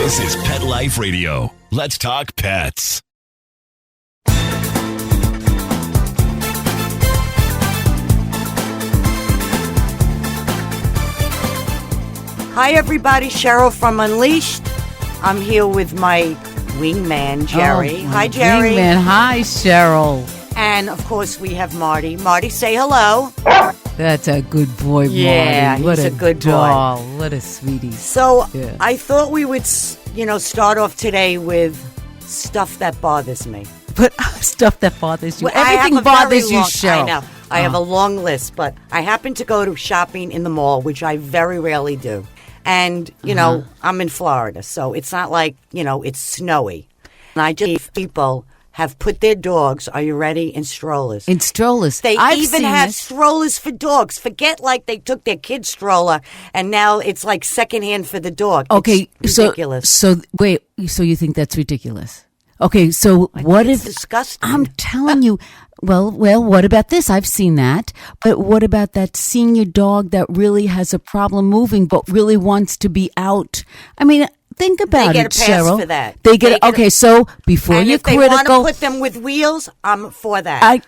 This is Pet Life Radio. Let's talk pets. Hi, everybody. Cheryl from Unleashed. I'm here with my wingman, Geri. Hi, Geri. Wingman. Hi, Cheryl. And, of course, we have Marty. Marty, say hello. That's a good boy, Marty. Yeah, what he's a good boy. doll. What a sweetie. So, Yeah. I thought we would, start off today with stuff that bothers me. But stuff that bothers you. Well, I have Everything a very bothers you, long- Cheryl. I know. I have a long list, but I happen to go to shopping in the mall, which I very rarely do. And, I'm in Florida, so it's not like, it's snowy. And I just people have put their dogs, are you ready, in strollers. In strollers. They I've even seen have this. strollers for dogs. Forget like they took their kid's stroller and now it's like secondhand for the dog. Okay, It's ridiculous. So wait, so you think that's ridiculous? Okay, so what It's if disgusting. I'm telling you, well, what about this? I've seen that. But what about that senior dog that really has a problem moving but really wants to be out? I mean, think about They get it, a pass Cheryl. for that. They get They okay, so before and you're if they want critical, to put them with wheels, I'm for that.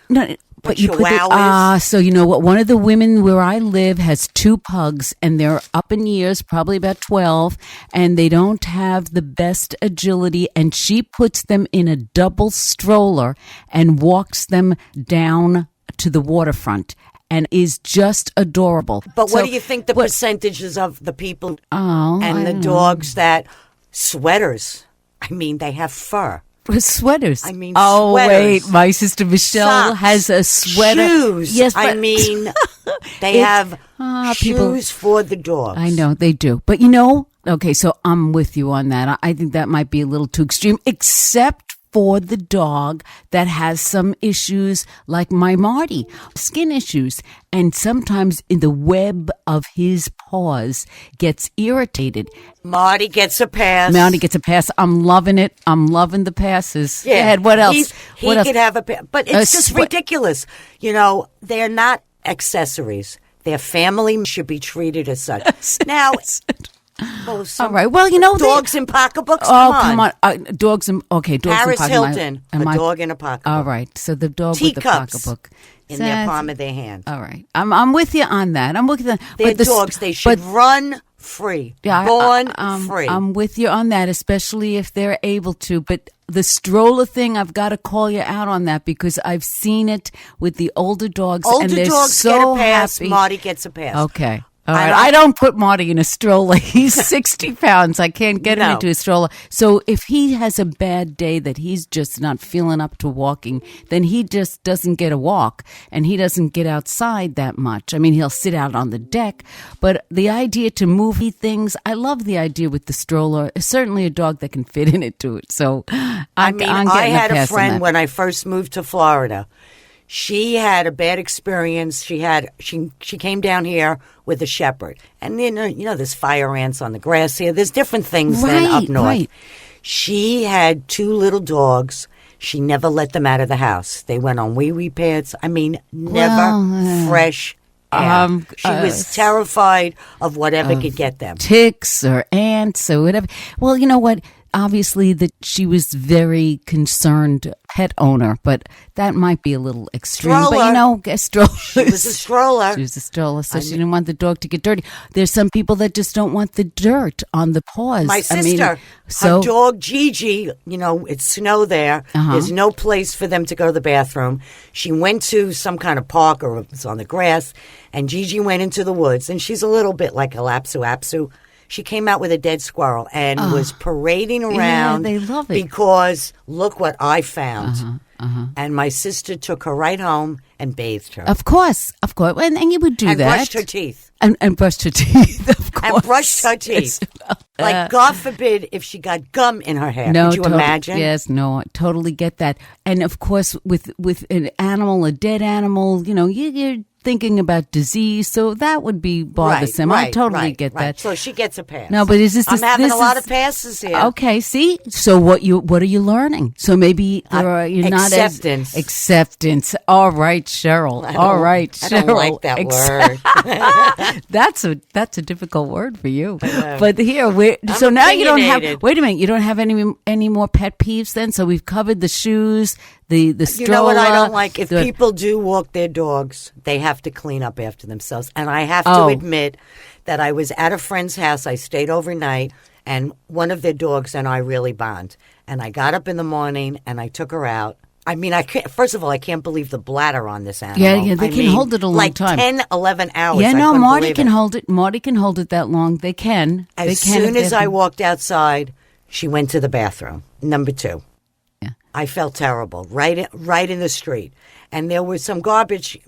but you put Chihuahuas. so you know what? One of the women where I live has 2 pugs, and they're up in years, probably about 12, and they don't have the best agility. And she puts them in a double stroller and walks them down to the waterfront, and is just adorable. But So what do you think the percentages of the people I and the don't dogs that sweaters? I mean, they have fur. Sweaters. I mean, oh sweaters. wait, my sister Michelle Socks, has a sweater. Shoes. Yes, I but mean, they have people- shoes for the dogs. I know they do, but okay, so I'm with you on that. I think that might be a little too extreme, except for the dog that has some issues like my Marty, skin issues, and sometimes in the web of his paws gets irritated. Marty gets a pass. Marty gets a pass. I'm loving it. I'm loving the passes. Yeah. Go ahead. What else? He What else? could have a pass. But it's just swe- ridiculous. They're not accessories. Their family should be treated as such. Now, All right. Well, dogs in pocketbooks. Oh, come on. Dogs in dogs Paris in Hilton, am a I- dog in a pocketbook. All right. So the dog with the Teacups pocketbook in their palm of their hand. All right. I'm with you on that. I'm with you. They're dogs. They should run free. Born free. I'm with you on that, especially if they're able to. But the stroller thing, I've got to call you out on that because I've seen it with the older dogs. and Older they're dogs so get a pass. happy. Marty gets a pass. Okay. All right. I don't put Marty in a stroller. He's 60 pounds. I can't get him No. into a stroller. So if he has a bad day that he's just not feeling up to walking, then he just doesn't get a walk and he doesn't get outside that much. I mean, he'll sit out on the deck. But the idea to move things, I love the idea with the stroller. Certainly a dog that can fit in it to it. So I had a pass on friend that. when I first moved to Florida. She had a bad experience. She came down here with a shepherd, and then there's fire ants on the grass here. There's different things than up north. Right. She had 2 little dogs. She never let them out of the house. They went on wee pads. I mean, never fresh air. She was terrified of whatever could get them. Ticks or ants or whatever. Well, you know what? Obviously, that she was very concerned pet owner, but that might be a little extreme. Stroller. But a stroller. She was a stroller. She was a stroller, so she didn't want the dog to get dirty. There's some people that just don't want the dirt on the paws. My sister, her dog Gigi, it's snow there. There's no place for them to go to the bathroom. She went to some kind of park or it was on the grass, and Gigi went into the woods, and she's a little bit like a lapsu. She came out with a dead squirrel and was parading around. Yeah, they love it. Because look what I found. And my sister took her right home and bathed her. Of course. And you would do and that. brushed her teeth. And brushed her teeth, of course. And brushed her teeth. Like, God forbid if she got gum in her hair. No, Could you imagine? Yes, no, I totally get that. And of course, with an animal, a dead animal, thinking about disease, so that would be bothersome. I totally get that. So she gets a pass. No, but I'm having a lot of passes here. Okay, see? So what are you learning? So maybe you're not as acceptance. All right, Cheryl. All right, Cheryl. I don't like that word. That's a difficult word for you. But here, so now you don't have. Wait a minute, you don't have any more pet peeves then? So we've covered the shoes, the stroller. You know what I don't like? If people do walk their dogs, they have to clean up after themselves. And I have to admit that I was at a friend's house. I stayed overnight, and one of their dogs and I really bond. And I got up in the morning and I took her out. I mean, first of all, I can't believe the bladder on this animal. Yeah, they can hold it a long time. 10, 11 hours. Yeah, no, Marty can hold it. Marty can hold it that long. They can. As soon as I walked outside, she went to the bathroom. Number 2. Yeah. I felt terrible, right in the street. And there was some garbage,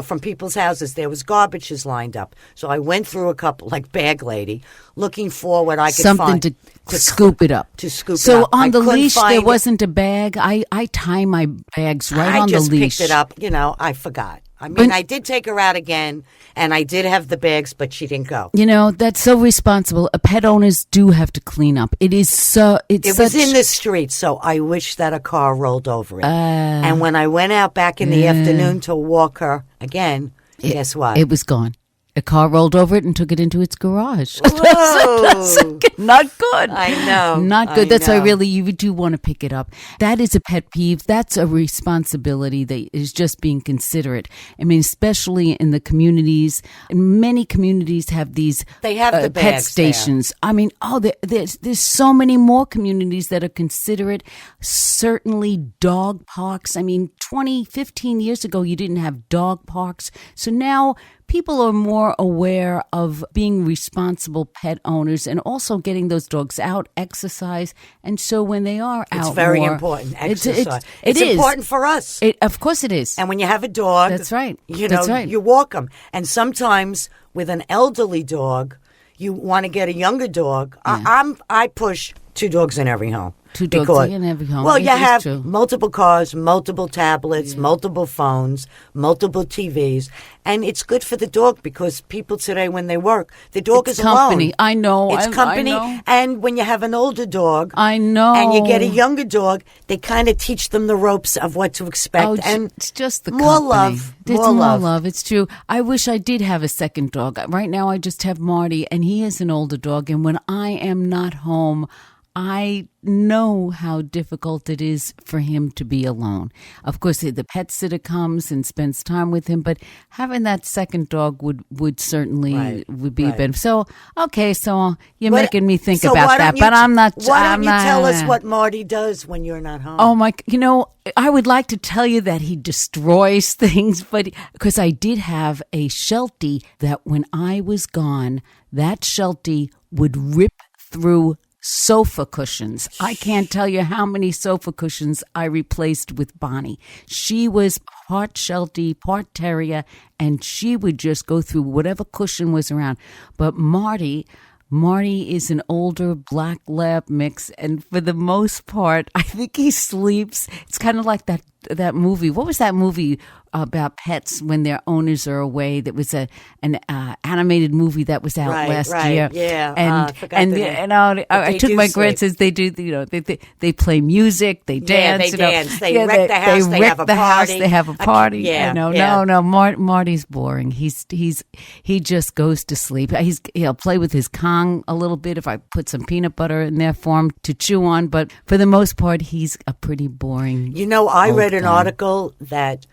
from people's houses. There was garbages lined up. So I went through a couple, like bag lady, looking for what I could find. Something to scoop it up. So on the leash, there wasn't a bag. I tie my bags right on the leash. I just picked it up. I forgot. I mean, I did take her out again, and I did have the bags, but she didn't go. That's so responsible. Pet owners do have to clean up. It is so. It was in the street, so I wish that a car rolled over it. And when I went out back in the afternoon to walk her again, guess what? It was gone. A car rolled over it and took it into its garage. Whoa. Not good. I know. Not good. That's why really you do want to pick it up. That is a pet peeve. That's a responsibility that is just being considerate. I mean, especially in the communities. Many communities have these they have the pet stations. There. I mean, there's so many more communities that are considerate. Certainly dog parks. I mean, 15 years ago, you didn't have dog parks. So now people are more aware of being responsible pet owners and also getting those dogs out, exercise. And so when they are out, it's very important. Exercise. It's is important for us. Of course it is. And when you have a dog, that's right. You walk them. And sometimes with an elderly dog, you want to get a younger dog. Yeah. I push 2 dogs in every home. 2 dogs in every home. Well, you have multiple cars, multiple tablets, multiple phones, multiple TVs. And it's good for the dog because people today, when they work, the dog is company. Alone. I know. It's company. I know. And when you have an older dog, I know, and you get a younger dog, they kind of teach them the ropes of what to expect. Oh, and it's just the more company. love. It's more love. It's true. I wish I did have a second dog. Right now, I just have Marty, and he is an older dog. And when I am not home, I know how difficult it is for him to be alone. Of course, the pet sitter comes and spends time with him, but having that second dog would certainly would be a benefit. So, okay, so you're making me think about that, but I'm not. Why don't you tell us what Marty does when you're not home? Oh my! I would like to tell you that he destroys things, but because I did have a Sheltie that when I was gone, that Sheltie would rip through sofa cushions. I can't tell you how many sofa cushions I replaced with Bonnie. She was part Sheltie, part Terrier, and she would just go through whatever cushion was around. But Marty is an older black lab mix, and for the most part, I think he sleeps. It's kind of like that movie. What was that movie about pets when their owners are away? That was an animated movie that was out last year. Yeah, I took my grandsons. They do, they play music, they dance. They dance. They wreck the house. They have a party. They have a party. No. Marty's boring. He just goes to sleep. He'll play with his Kong a little bit if I put some peanut butter in there for him to chew on. But for the most part, he's a pretty boring. I read an article that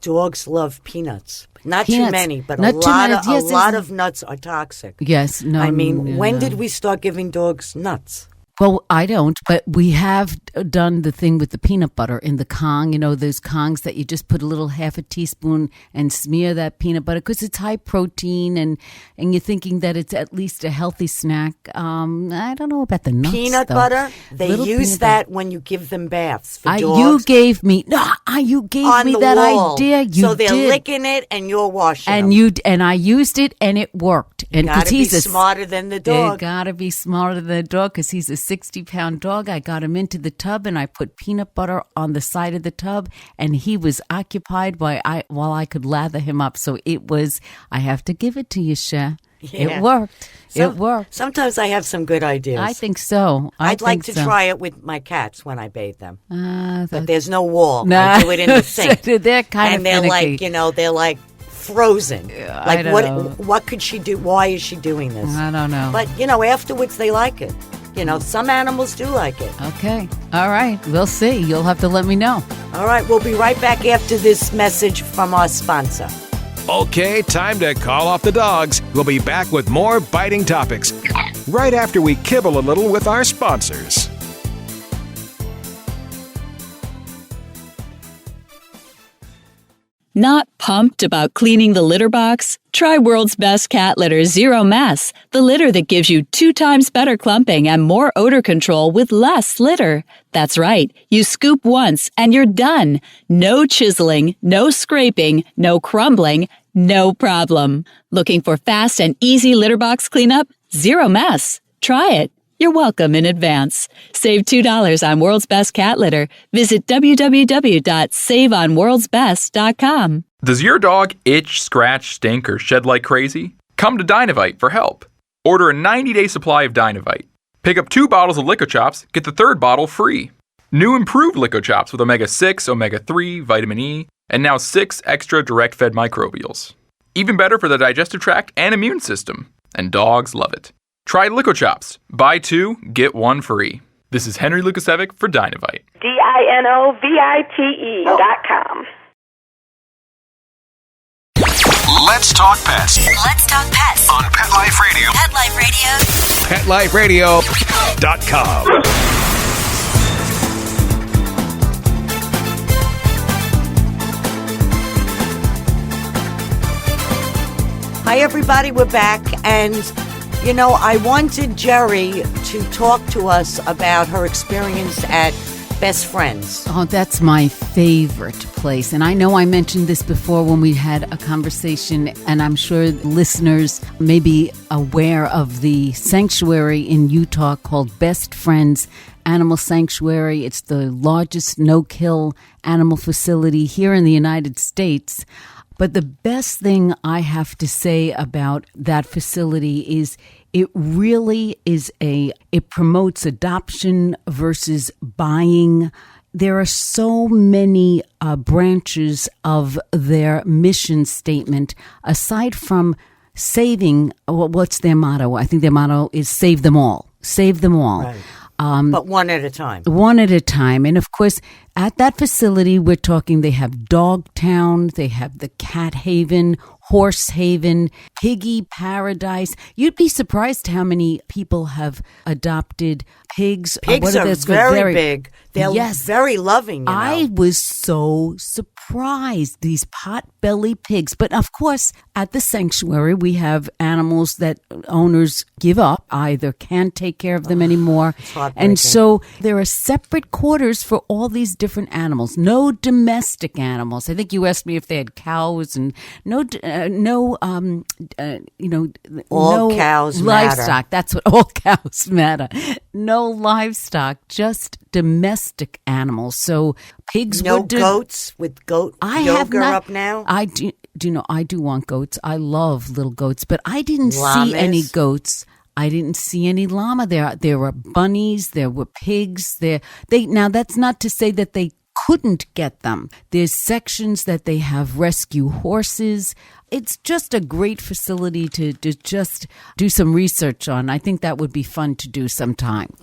dogs love peanuts. Not too many, but a lot of nuts are toxic. Yes, no. I mean, when did we start giving dogs nuts? Well, I don't, but we have done the thing with the peanut butter in the Kong. Those Kongs that you just put a little half a teaspoon and smear that peanut butter because it's high protein and you're thinking that it's at least a healthy snack. I don't know about the nuts, peanut butter. They use that when you give them baths for dogs. You gave me that idea. So they're licking it and you're washing them. And I used it and it worked. And gotta be smarter than the dog. You gotta be smarter than the dog because he's a 60-pound dog. I got him into the tub and I put peanut butter on the side of the tub, and he was occupied while I could lather him up. So it was, I have to give it to you, Cher. Yeah. It worked. It worked. Sometimes I have some good ideas. I think so. I'd like to try it with my cats when I bathe them. But there's no wall. Nah. I do it in the sink. They're kind of and they're finicky. they're like frozen. I don't know. What could she do? Why is she doing this? I don't know. But, afterwards they like it. Some animals do like it. Okay. All right. We'll see. You'll have to let me know. All right. We'll be right back after this message from our sponsor. Okay, time to call off the dogs. We'll be back with more biting topics right after we kibble a little with our sponsors. Not pumped about cleaning the litter box? Try World's Best Cat Litter Zero Mess, the litter that gives you 2 times better clumping and more odor control with less litter. That's right, you scoop once and you're done. No chiseling, no scraping, no crumbling, no problem. Looking for fast and easy litter box cleanup? Zero Mess. Try it. You're welcome in advance. Save $2 on World's Best Cat Litter. Visit www.saveonworldsbest.com. Does your dog itch, scratch, stink, or shed like crazy? Come to Dynavite for help. Order a 90-day supply of Dynavite. Pick up 2 bottles of Lico Chops, get the 3rd bottle free. New improved Lico Chops with omega-6, omega-3, vitamin E, and now 6 extra direct-fed microbials. Even better for the digestive tract and immune system. And dogs love it. Try Lico Chops. Buy 2, get 1 free. This is Henry Lukasevic for Dynavite. DINOVITE.com. Let's talk pets Let's talk pets on Pet Life Radio. Pet Life Radio. PetLifeRadio.com. Hi, everybody. We're back. And, I wanted Geri to talk to us about her experience at Best Friends. Oh, that's my favorite place. And I know I mentioned this before when we had a conversation, and I'm sure listeners may be aware of the sanctuary in Utah called Best Friends Animal Sanctuary. It's the largest no-kill animal facility here in the United States. But the best thing I have to say about that facility is it really is it promotes adoption versus buying. There are so many branches of their mission statement, aside from saving. What's their motto? I think their motto is save them all. Save them all. Right. But one at a time. One at a time. And of course, at that facility, we're talking they have Dogtown, they have the Cat Haven, Horse Haven, Piggy Paradise. You'd be surprised how many people have adopted pigs. Pigs are very big. They're very loving. I was so surprised, these pot-belly pigs. But of course, at the sanctuary, we have animals that owners give up, either can't take care of them anymore. And so there are separate quarters for all these different animals. No domestic animals. I think you asked me if they had cows, and all cows livestock. matter. That's what all cows matter. No livestock, just domestic animals. So pigs. No goats with goat yoga up now. I do. I do want goats. I love little goats, but I didn't see any goats. I didn't see any llama there. There were bunnies. There were pigs. Now, that's not to say that they couldn't get them. There's sections that they have rescue horses. It's just a great facility to just do some research on. I think that would be fun to do sometime.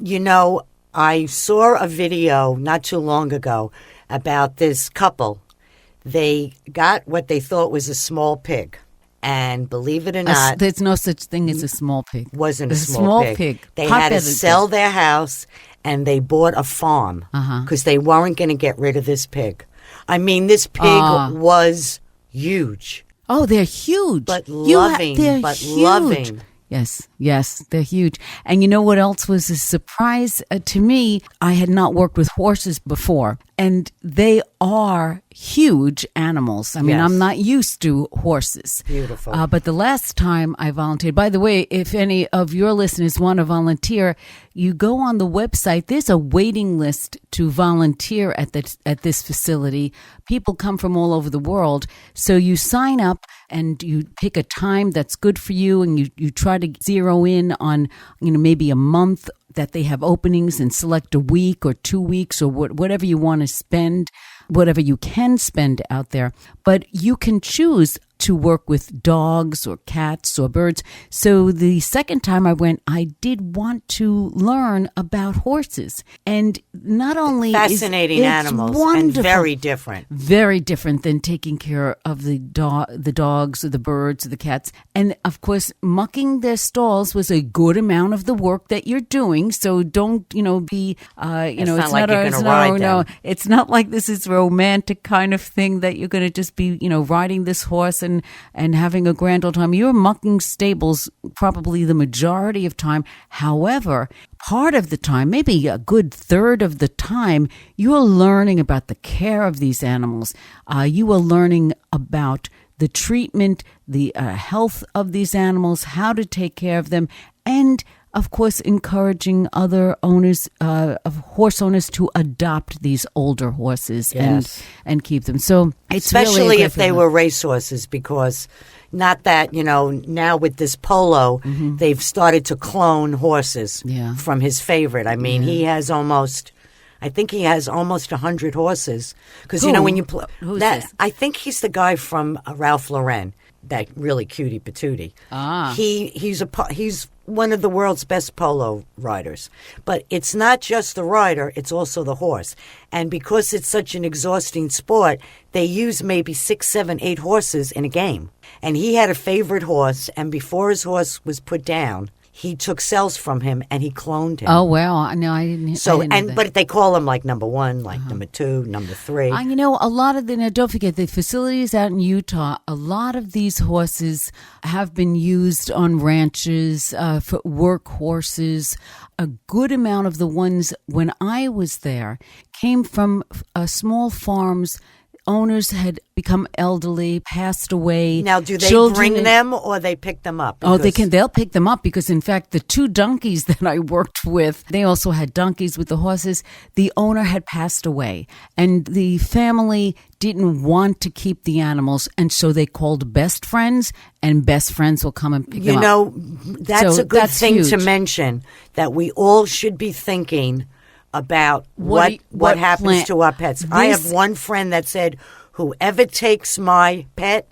I saw a video not too long ago about this couple. They got what they thought was a small pig. And believe it or not, there's no such thing as a small pig. Wasn't a small pig. They had to sell their house, and they bought a farm because they weren't going to get rid of this pig. I mean, this pig was huge. Oh, they're huge. But loving. They're but huge. loving. Yes. Yes, they're huge. And you know what else was a surprise to me? I had not worked with horses before, and they are huge animals. I mean, Yes. I'm not used to horses. Beautiful. But the last time I volunteered, by the way, if any of your listeners want to volunteer, you go on the website. There's a waiting list to volunteer at this facility. People come from all over the world. So you sign up and you pick a time that's good for you, and you try to zero in on, maybe a month that they have openings, and select a week or 2 weeks or whatever you want to spend, whatever you can spend out there. But you can choose to work with dogs or cats or birds. So the second time I went, I did want to learn about horses. And not only Fascinating it's animals wonderful, and very different. very different than taking care of the dogs or the birds or the cats. And of course, mucking their stalls was a good amount of the work that you're doing. So don't, be, It's not like you're gonna ride them. It's not like this is romantic kind of thing that you're going to just be, riding this horse and having a grand old time. You're mucking stables probably the majority of time. However, part of the time, maybe a good third of the time, you are learning about the care of these animals. You are learning about the treatment, the health of these animals, how to take care of them, and of course, encouraging other owners of horse owners to adopt these older horses and keep them. So it's especially really if they were racehorses, because not that now with this polo, they've started to clone horses from his favorite. I mean, he has almost 100 horses. Because when you play that, I think he's the guy from Ralph Lauren, that really cutie patootie. He's one of the world's best polo riders. But it's not just the rider, it's also the horse. And because it's such an exhausting sport, they use maybe 6, 7, 8 horses in a game. And he had a favorite horse, and before his horse was put down, he took cells from him and he cloned him. Oh, well, no, I didn't. So, I didn't know that. but they call him like number 1, like number 2, number 3. A lot of don't forget the facilities out in Utah, a lot of these horses have been used on ranches for work horses. A good amount of the ones when I was there came from small farms. Owners had become elderly, passed away. Now, do they Children bring them or they pick them up? Oh, they'll pick them up, because in fact, the 2 donkeys that I worked with, they also had donkeys with the horses. The owner had passed away, and the family didn't want to keep the animals, and so they called best friends, and best friends will come and pick them up. That's a good thing huge to mention, that we all should be thinking about what happens to our pets. I have one friend that said, whoever takes my pet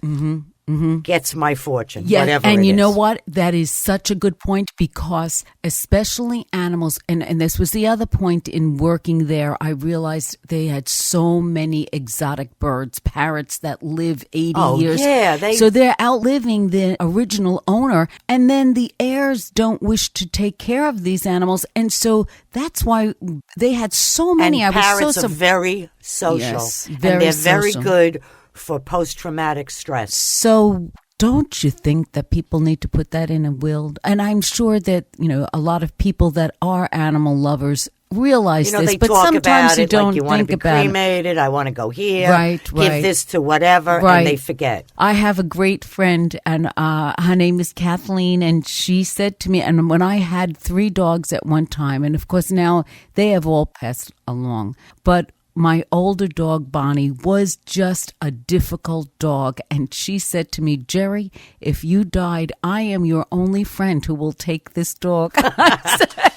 gets my fortune, whatever and it you is. know what? That is such a good point, because especially animals, and this was the other point in working there, I realized they had so many exotic birds, parrots that live 80 years. Yeah, so they're outliving the original owner, and then the heirs don't wish to take care of these animals, and so that's why they had so many. And parrots are very social, Yes, and they're very social. good for post-traumatic stress. So don't you think that people need to put that in a will? And I'm sure that, a lot of people that are animal lovers realize this, they but talk sometimes about you it don't like you want to think be about cremated, I want to go here, Right. give this to whatever, Right. and they forget. I have a great friend, and her name is Kathleen, and she said to me, and when I had 3 dogs at one time, and of course now they have all passed along, but my older dog, Bonnie, was just a difficult dog. And she said to me, Geri, if you died, I am your only friend who will take this dog. I said,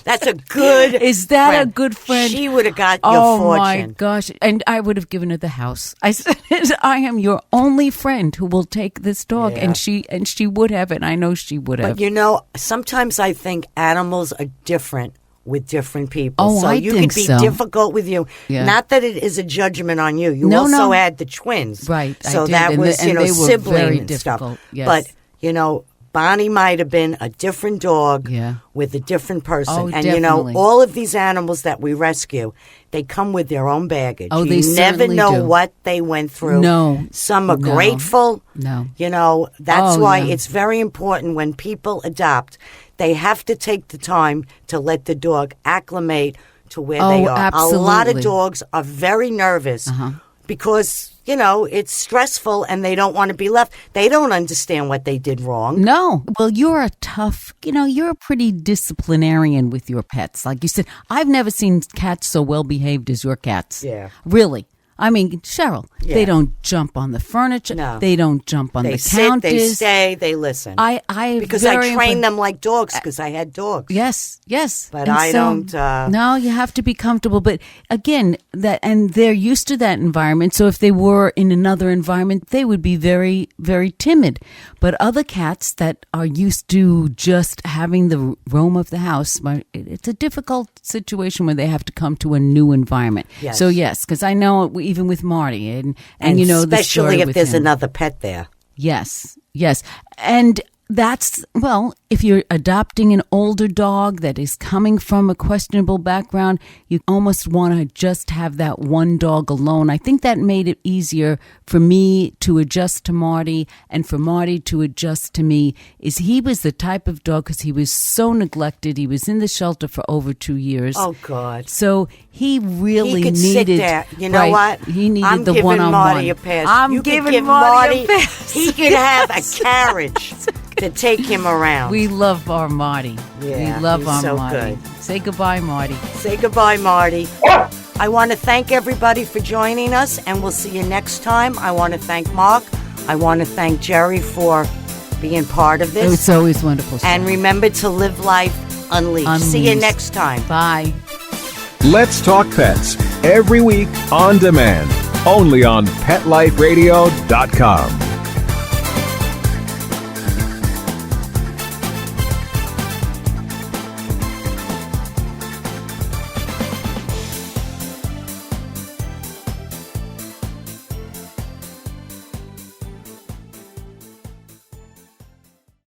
That's a good Is that friend. a good friend? She would have got your Oh, fortune. my gosh. And I would have given her the house. I said, I am your only friend who will take this dog. Yeah. And she would have, and I know she would have. But sometimes I think animals are different with different people. Oh, so I you think could be so. difficult with you. Yeah. Not that it is a judgment on you. You No, also no. had the twins. Right, I So did, that and was, they were sibling very and stuff. difficult, yes. But, Bonnie might have been a different dog Yeah. with a different person. Oh, and, definitely. all of these animals that we rescue, they come with their own baggage. Oh, they you never certainly know do. what they went through. No. Some are No. grateful. No. That's Oh, why yeah. it's very important when people adopt, they have to take the time to let the dog acclimate to where they are. Absolutely. A lot of dogs are very nervous Uh-huh. because, it's stressful and they don't want to be left. They don't understand what they did wrong. No. Well, you're a tough, you're a pretty disciplinarian with your pets. Like you said, I've never seen cats so well behaved as your cats. Yeah. Really. I mean, Cheryl, Yeah. they don't jump on the furniture. No. They don't jump on They the sit, counters. they stay, they listen. Because I train them like dogs because I had dogs. Yes, yes. But And I don't, No, you have to be comfortable. But again, and they're used to that environment. So if they were in another environment, they would be very, very timid. But other cats that are used to just having the roam of the house, it's a difficult situation when they have to come to a new environment. Yes. So yes, because I know even with Marty, and the especially story if with there's him. another pet there. Yes, yes. And that's, if you're adopting an older dog that is coming from a questionable background, you almost want to just have that one dog alone. I think that made it easier for me to adjust to Marty and for Marty to adjust to me. Is he was the type of dog, because he was so neglected. He was in the shelter for over 2 years. Oh, God. So he really He could needed. sit there. You know right, what? He needed I'm the giving one-on-one. Marty a pass. I'm You could giving give Marty a pass. He could have a carriage to take him around. We love our Marty. Yeah, we love he's our so Marty. good. Say goodbye, Marty. Say goodbye, Marty. I want to thank everybody for joining us, and we'll see you next time. I want to thank Mark. I want to thank Geri for being part of this. It's always wonderful. And remember to live life unleashed. See you Unleashed. next time. Bye. Let's Talk Pets every week on demand, only on PetLifeRadio.com.